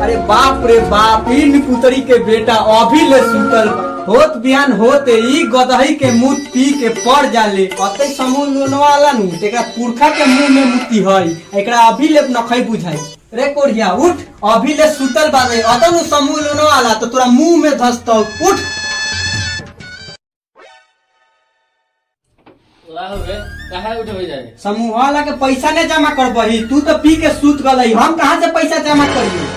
अरे बाप रे बाप, इन पुतरी के बेटा अभी ले सुतल होत बिहान होते ई गदही के मुंह पी के पड़ जाले अते समूह लोनवा वाला नु तेकरा पुरखा के मुंह में मुती हई एकरा अभी ले नखई बुझाई। रे कोढ़िया उठ, अभी ले सुतल बाजे अतनु समूह लोनवा वाला तो तोरा मुंह में धसतौ, उठ। समूह वाला के पैसा ने जमा करबही, तू तो पी के सूत गलई, हम कहाँ से पैसा जमा करिए?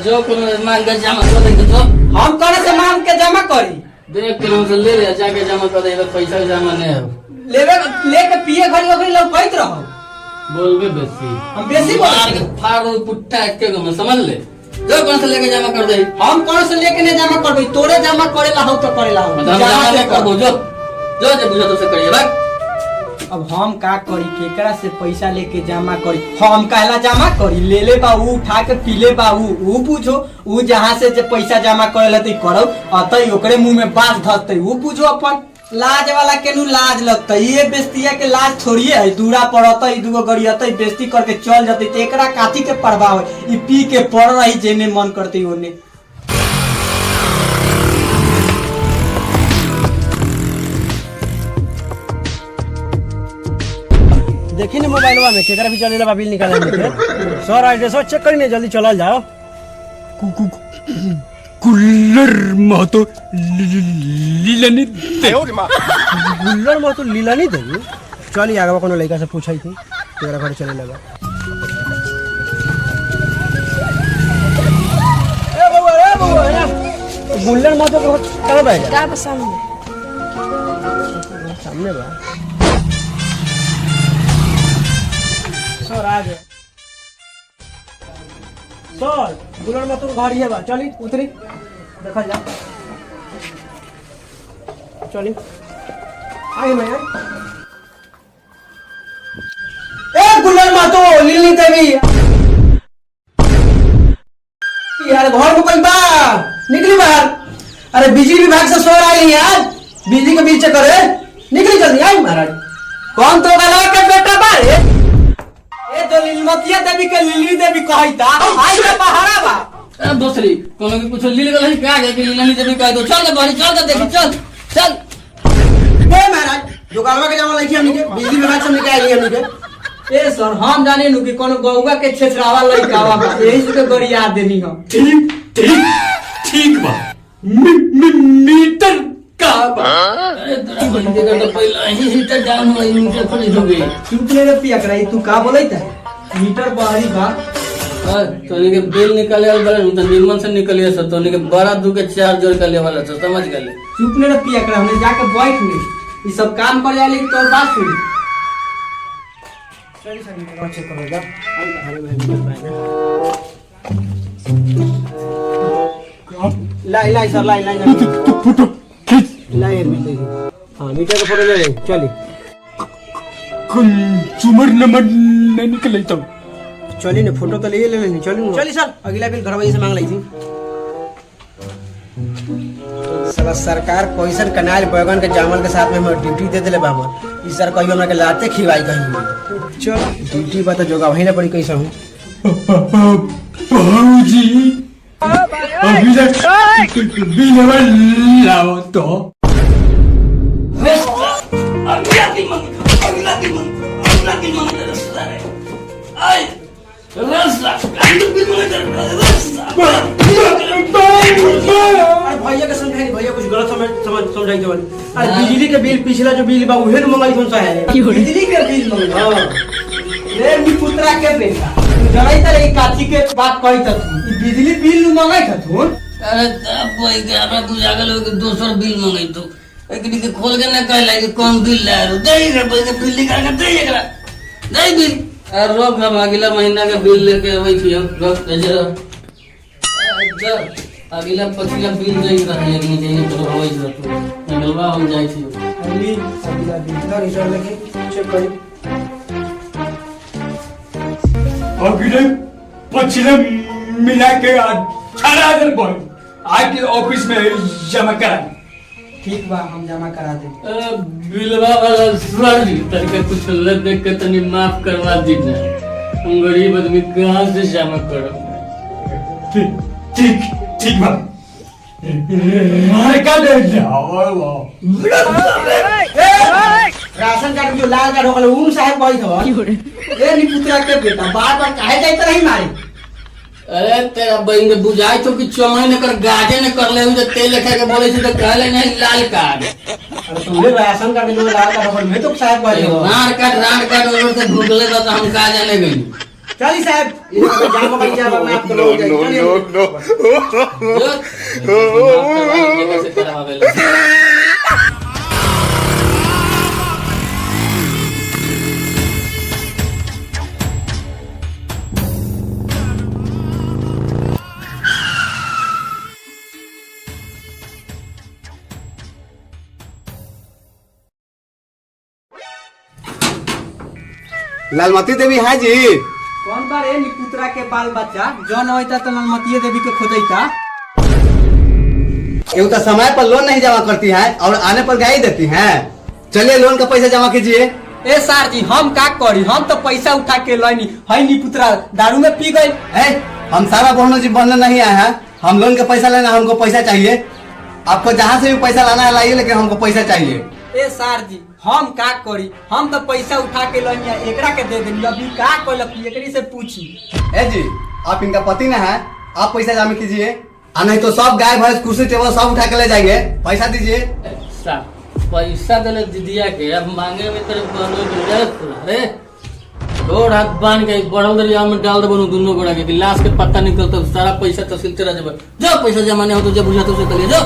जो मांग के जमा कर देंगे तो हम कौन से मांग के जमा करी? देख के से ले ले जाके जमा कर देगा, पैसा जमा नहीं है लेवे लेके पिए घड़ी ओकरी लोग कहत रहो बोलबे बेसी, हम बेसी मार के फाड़ पुट्टा के गम समझ ले। जो कौन से लेके जमा कर दे, हम कौन से लेके नहीं जमा करबे, तोरे जमा करेला हो तो करेला हो, जमा नहीं करबो। जो जो बुझा तो से करिए भाग। अब हम का करी, केकरा से पैसा लेके जमा करी? हम कहला जमा करी, ले ले बा ऊ उठा के पीले बा ऊ पूछो, ऊ जहाँ से जे पैसा जमा करेला तई करो अतई ओकरे मुंह में बांस धसतई, ऊ पूछो। अपन लाज वाला केनु लाज लगतई, ये बेस्तिया के लाज छोड़िए है, दूरा पड़तई दुगो गरियतई बेस्ती करके चल जतई त एकरा काथी के परवाह है? ई पी के पड़ रही जेने मन करतई ओने। देखी ना मोबाइलवा में केकरा भी चलेला बिल निकाले में सर एड्रेस चेक करी ने, जल्दी चलल जाओ। गुल्लर महतो लीलानी गुल्लर महतो लीलानी देवी। चल आगे कोनो लड़का से पूछई थी केकरा घर चले लगा। ए बाबा गुल्लर महतो कहां बा? का सामने सामने बा सर आ गए। सर गुलर में तुम घर ही बा, चली उतरी देखा जा, चली आई मैं ए गुल्लर मातो लीली देवी यार, घर में कोई बा? निकली बाहर। अरे बिजली विभाग से सोर आई यार, बिजली के बीच करे, निकली जल्दी आई महाराज। कौन तो गला के बेटा बा रे? ए तो लीलमतिया देवी के लीली देवी कहैता आई के पहाड़ा बा। ए दूसरी कोनो के कुछ लील गल है का के लीलानी देवी कह दो, चल बाहर चल के देखी, चल चल। ए महाराज जो गलवा के जमा लइकी हमनी के बिजली विभाग से निकाल ली हमनी के। ए सर हम जाने नु कि कोनो गौवा के छेछरावा लइकावा बा, यही से गरिया देनी हम। ठीक ठीक ठीक बा। मीटर का बा? अरे तेरा बंदे का तो पहला ही हीटर डाउन हो मीटर खुली हो गई। चुप ले रे पिया कराई, तू का बोलैत है? मीटर बाहरी बा। तोनी के बिल निकाले वाला बड़ा तो निर्मल से निकलिए सब, तोनी के बड़ा दू के चार जोड़ कर ले वाला तो समझ गए। चुप ले रे पिया करा, हमने जाके बैठ ले, ई सब काम कर जाले तो बात सुन। चली सर चेक करो जा। लाई लाई सर लाई लाई फोटो खींच। लाई हाँ मीटर का फोटो ले ले चली। कंज्यूमर नंबर नहीं निकले तो चली ने फोटो तो ले लेनी, चली चली सर अगला बिल घर वाली से मांग ली थी। साला सरकार पैसन कनाल बैगन के जामल के साथ में हमें ड्यूटी दे दिले बामन, इस सर कहियो हमरा के लाते खिवाई कहीं। चल ड्यूटी बा तो जोगा वहीं ना पड़ी कैसा हूं भाऊजी अभी तक बिल लाओ तो अगला दिन मंग रास्ता रे आई रास्ता बिल मंग रास्ता। अरे भैया के समझाई, भैया कुछ गलत समझाई के वाली। अरे बिजली के बिल पिछला जो बिल बा उहे न मंगाई कौन सा है? बिजली के बिल मंगा। हां रे मी पुत्रा के बेटा, तू जलाई त रे काठी के बात कहत तू, ई बिजली बिल मंगाई त तू। अरे तब कोई के हमरा बुझा गेल कि दोसर बिल मंगाई तो एकनी के खोल के ना कहला कि कौन बिल ला रो दे रे बिल निकाल के दे एकरा दे बिल। अरे रोक हम अगला महीना के बिल लेके आबै छी, हम रोक जरा अगला पछिला बिल नहीं रहे लेकिन जे तो होई जरूरत निकलवा हम जाई छी। अगली अगला बिल ना रिजल्ट लेके चेक करी। अगले पछिले मिला के 18,000 बोल आज ऑफिस में जमा करा। ठीक बा हम जमा करा दे। बिलवा वाला सर जी तनिक कुछ ले देख के तनी माफ करवा दीजिए, हम गरीब आदमी कहाँ से जमा करो। ठीक ठीक बा अरे का दे जाओ राशन कार्ड में जो लाल कार्ड होगा उन साहब भाई था ए निपुत्रा के बेटा बार बार काहे जाइत रही मारे। अरे तेरा बहन के बुझाई तो कि चमई ने कर गाजे ने कर ले जो तेल लेखा के बोले छी तो कहले नहीं लाल कार्ड। अरे तुमने राशन कार्ड में जो लाल कार्ड होगा मैं तो साहब भाई था राड कार्ड उधर से ढूंढले तो हम का जाने गई। चलिए साहब ये जाम का क्या मैं आपको लोग कैसे करावे लालमती देवी है जी। कौन बार ए निपुत्रा के बाल बच्चा जौन होता तो लालमती देवी के खोजैता। ये तो समय पर लोन नहीं जमा करती है और आने पर गाई देती हैं। चलिए लोन का पैसा जमा कीजिए। ए सर जी हम का करी, हम तो पैसा उठा के लैनी है निपुत्रा दारू में पी गई। हम सारा बहनों जी बनने नहीं आए हैं। हम लोन का पैसा लेना, हमको पैसा चाहिए। आपको जहाँ से भी पैसा लाना है लाइए, लेकिन हमको पैसा चाहिए। ए सर जी हम का करी, हम तो पैसा उठा के लैनी एकरा के दे देनी। अभी का कहलक एकरी से पूछी। ए जी आप इनका पति न है, आप पैसा जमा कीजिए। नहीं तो सब गाय भैंस कुर्सी टेबल सब उठा के ले जाएंगे। पैसा दीजिए। पैसा दिले दीदिया के अब मांगे में तेरे बनो अरे रोड हाथ बांध के बढ़ल दरिया में डाल दे बनू दोनों गोड़ा के गिलास के पत्ता निकलता सारा पैसा तहसील तेरा जब जो पैसा जमा नहीं हो तो जब बुझा तो उसे तलिए जो।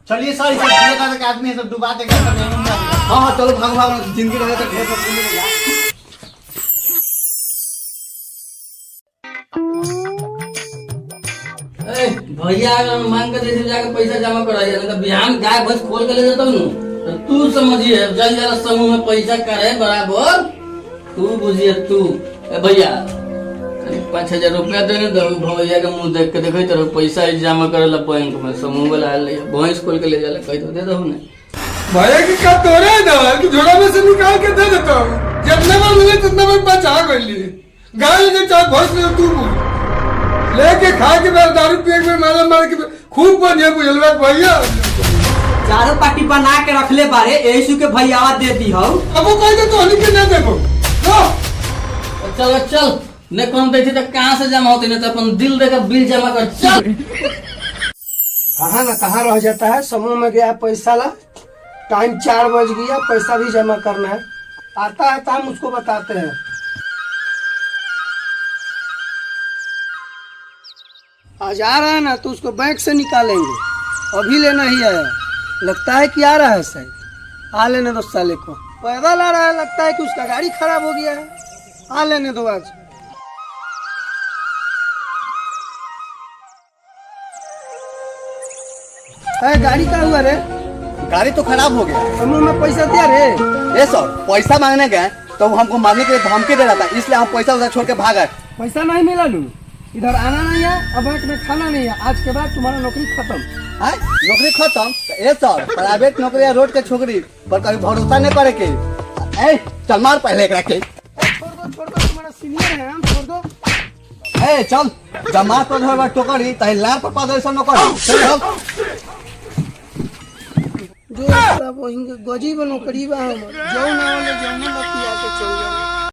चलिए सर इसे आदमी सब डुबा देगा। हाँ हाँ चलो भाग भाग जिंदगी रहे तो ढेर सब मिलेगा। भैया अगर मांग के जैसे जाके पैसा जमा कराइए तो बिहान गाय भैंस खोल के ले जाता हूँ तो तू समझिए जल जरा समूह में पैसा करे बराबर तू बुझिए तू भैया 5,000 रुपया देने दो भैया के मुंह देख के देखे तो पैसा जमा करे ला बैंक में समूह वाला भैंस खोल के ले जाला कह दो दे दो ना भैया की का तोरे ना कि झोला में से निकाल के दे देता हूँ। जितना बार मिले जितना बार बचा कर लिए गाय ले चाहे भैंस ले तू बोल लेके खा के मेरा दारू पिए में मारा मार के खूब बढ़िया बुझलवा भैया। चारों पार्टी बना के रखले बारे यही के भैया दे दी हो। अब वो कह दे तो हनी के ना देखो चल चल ने कौन देती तो कहाँ से जमा होती नहीं तो अपन दिल देकर बिल जमा कर चल। कहाँ ना कहाँ रह जाता है। समूह में गया पैसा ला, टाइम 4 बज गया, पैसा भी जमा करना है। आता है तो हम उसको बताते हैं। आज आ रहा है ना तो उसको बैंक से निकालेंगे। अभी लेना ही आया, लगता है कि आ रहा है सही। आ लेने दो साले को, पैदल आ रहा है, लगता है कि उसका गाड़ी खराब हो गया है। आ लेने दो आज। गाड़ी का हुआ रे? गाड़ी तो खराब हो गया। समूह में पैसा दिया रे? ये सर पैसा मांगने गए तो वो हमको मारने के लिए धमकी दे रहा था, इसलिए हम पैसा उधर छोड़ के भाग गए। पैसा नहीं मिला लू, इधर आना नहीं है, अब बैंक में खाना नहीं है। आज के बाद तुम्हारा नौकरी खत्म। नौकरी खत्म? ये सर प्राइवेट नौकरी या रोड के छोकरी पर कभी भरोसा नहीं करे के। चल मार पहले एक रखे। छोड़ दो, तुम्हारा सीनियर है, हम छोड़ दो। चल जमा तो धरवा टोकरी तही लार पर पादर न कर। जो गजी बनो करीबा हम जो ना वाले जमुना लतिया के चल